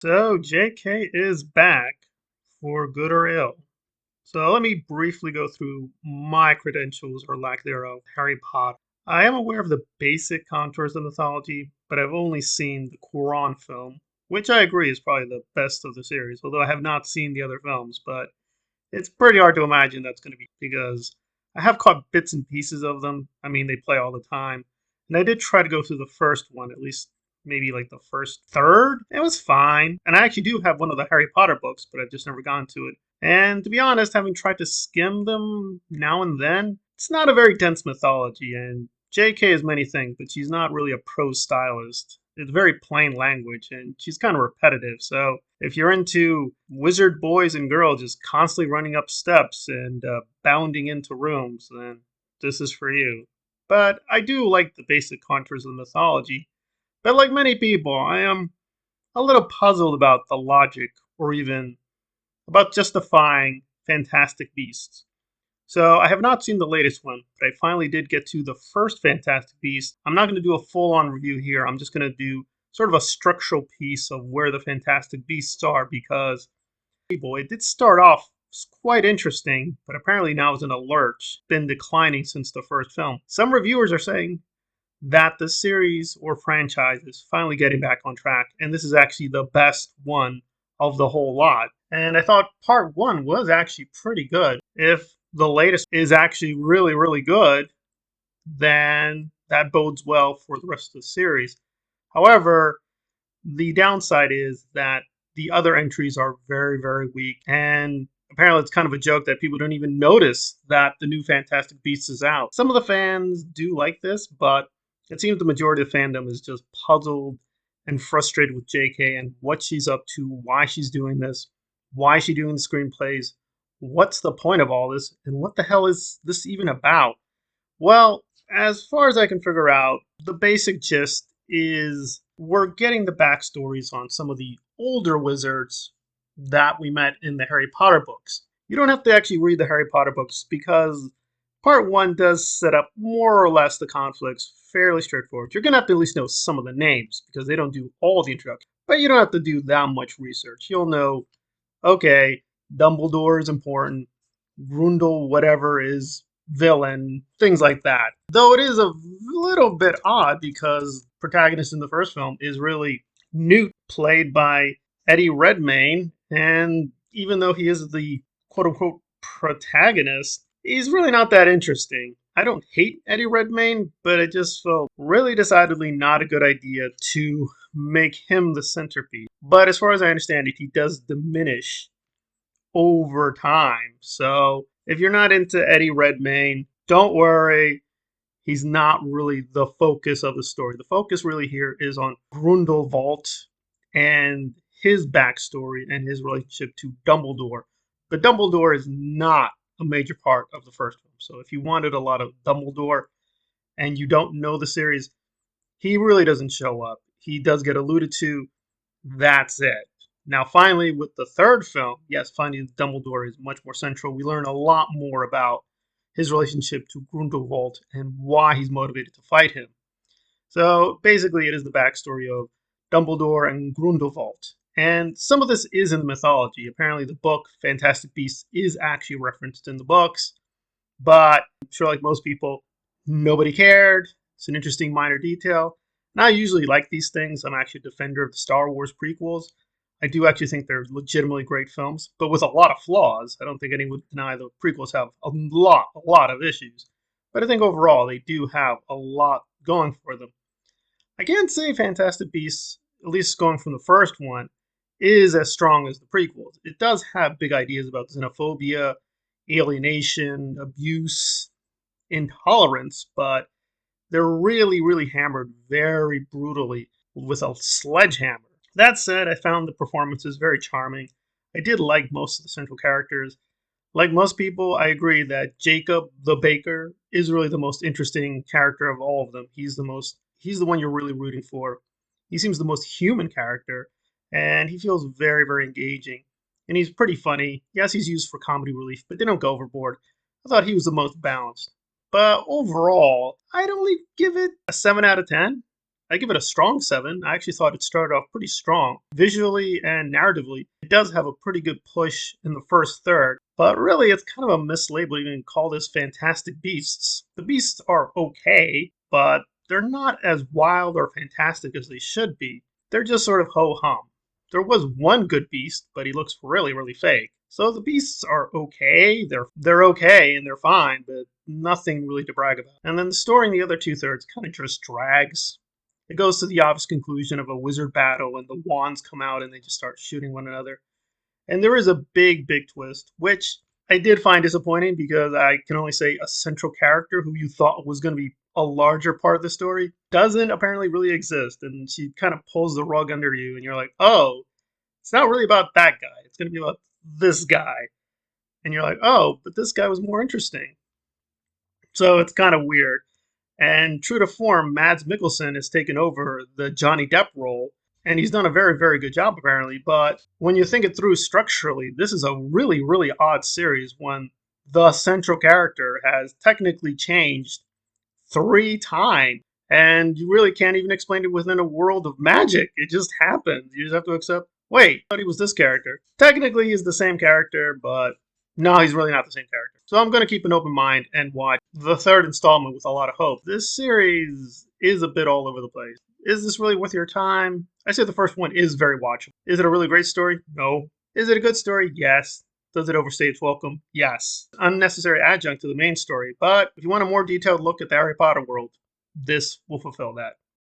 So JK is back for good or ill. So let me briefly go through my credentials or lack thereof, Harry Potter. I am aware of the basic contours of mythology, but I've only seen the Quran film, which I agree is probably the best of the series, although I have not seen the other films, but it's pretty hard to imagine that's going to be because I have caught bits and pieces of them. I mean, they play all the time. And I did try to go through the first one, at least maybe like the first third. It was fine. And I actually do have one of the Harry Potter books, but I've just never gone to it. And to be honest, having tried to skim them now and then, it's not a very dense mythology. And JK is many things, but she's not really a prose stylist. It's very plain language, and she's kind of repetitive. So if you're into wizard boys and girls just constantly running up steps and bounding into rooms, then this is for you. But I do like the basic contours of the mythology. But like many people, I am a little puzzled about the logic or even about justifying fantastic beasts. So I have not seen the latest one, but I finally did get to the first Fantastic Beast. I'm not going to do a full-on review here. I'm just going to do sort of a structural piece of where the Fantastic Beasts are because, boy, it did start off quite interesting, but apparently now is in a lurch. Been declining since the first film. Some reviewers are saying that the series or franchise is finally getting back on track, and this is actually the best one of the whole lot. And I thought part one was actually pretty good. If the latest is actually really, really good, then that bodes well for the rest of the series. However, the downside is that the other entries are very, very weak. And apparently, it's kind of a joke that people don't even notice that the new Fantastic Beasts is out. Some of the fans do like this, but it seems the majority of fandom is just puzzled and frustrated with JK and what she's up to, why she's doing this, why is she doing the screenplays, what's the point of all this, and what the hell is this even about? Well, as far as I can figure out, the basic gist is we're getting the backstories on some of the older wizards that we met in the Harry Potter books. You don't have to actually read the Harry Potter books because part one does set up more or less the conflicts fairly straightforward. You're going to have to at least know some of the names because they don't do all the introduction, but you don't have to do that much research. You'll know, okay, Dumbledore is important, Grundle, whatever, is villain, things like that. Though it is a little bit odd because protagonist in the first film is really Newt, played by Eddie Redmayne, and even though he is the quote unquote protagonist, he's really not that interesting. I don't hate Eddie Redmayne, but it just felt really decidedly not a good idea to make him the centerpiece. But as far as I understand it, he does diminish over time. So if you're not into Eddie Redmayne, don't worry. He's not really the focus of the story. The focus really here is on Grindelwald and his backstory and his relationship to Dumbledore. But Dumbledore is not a major part of the first film. So if you wanted a lot of Dumbledore and you don't know the series, he really doesn't show up. He does get alluded to. That's it. Now, finally, with the third film, yes, finding Dumbledore is much more central. We learn a lot more about his relationship to Grindelwald and why he's motivated to fight him. So basically, it is the backstory of Dumbledore and Grindelwald. And some of this is in the mythology. Apparently, the book Fantastic Beasts is actually referenced in the books, but I'm sure, like most people, nobody cared. It's an interesting minor detail. And I usually like these things. I'm actually a defender of the Star Wars prequels. I do actually think they're legitimately great films, but with a lot of flaws. I don't think anyone would deny the prequels have a lot of issues. But I think overall they do have a lot going for them. I can't say Fantastic Beasts, at least going from the first one, is as strong as the prequels. It does have big ideas about xenophobia, alienation, abuse, intolerance, but they're really, really hammered very brutally with a sledgehammer. That said, I found the performances very charming. I did like most of the central characters. Like most people, I agree that Jacob the Baker is really the most interesting character of all of them. He's the one you're really rooting for. He seems the most human character, and he feels very, very engaging. And he's pretty funny. Yes, he's used for comedy relief, but they don't go overboard. I thought he was the most balanced. But overall, I'd only give it a 7 out of 10. I give it a strong 7. I actually thought it started off pretty strong. Visually and narratively, it does have a pretty good push in the first third, but really it's kind of a mislabel to even call this Fantastic Beasts. The beasts are okay, but they're not as wild or fantastic as they should be. They're just sort of ho-hum. There was one good beast, but he looks really, really fake. So the beasts are okay. They're okay and they're fine, but nothing really to brag about. And then the story in the other two thirds kind of just drags. It goes to the obvious conclusion of a wizard battle, and the wands come out and they just start shooting one another. And there is a big, big twist, which I did find disappointing because I can only say a central character who you thought was going to be a larger part of the story doesn't apparently really exist. And she kind of pulls the rug under you, and you're like, oh, it's not really about that guy. It's going to be about this guy. And you're like, oh, but this guy was more interesting. So it's kind of weird. And true to form, Mads Mikkelsen has taken over the Johnny Depp role, and he's done a very, very good job, apparently. But when you think it through structurally, this is a really, really odd series when the central character has technically changed 3 times. And you really can't even explain it within a world of magic. It just happens. You just have to accept, wait, I thought he was this character. Technically, he's the same character, but no, he's really not the same character. So I'm going to keep an open mind and watch the third installment with a lot of hope. This series is a bit all over the place. Is this really worth your time? I say the first one is very watchable. Is it a really great story? No. Is it a good story? Yes. Does it overstay its welcome? Yes. Unnecessary adjunct to the main story, but if you want a more detailed look at the Harry Potter world, this will fulfill that.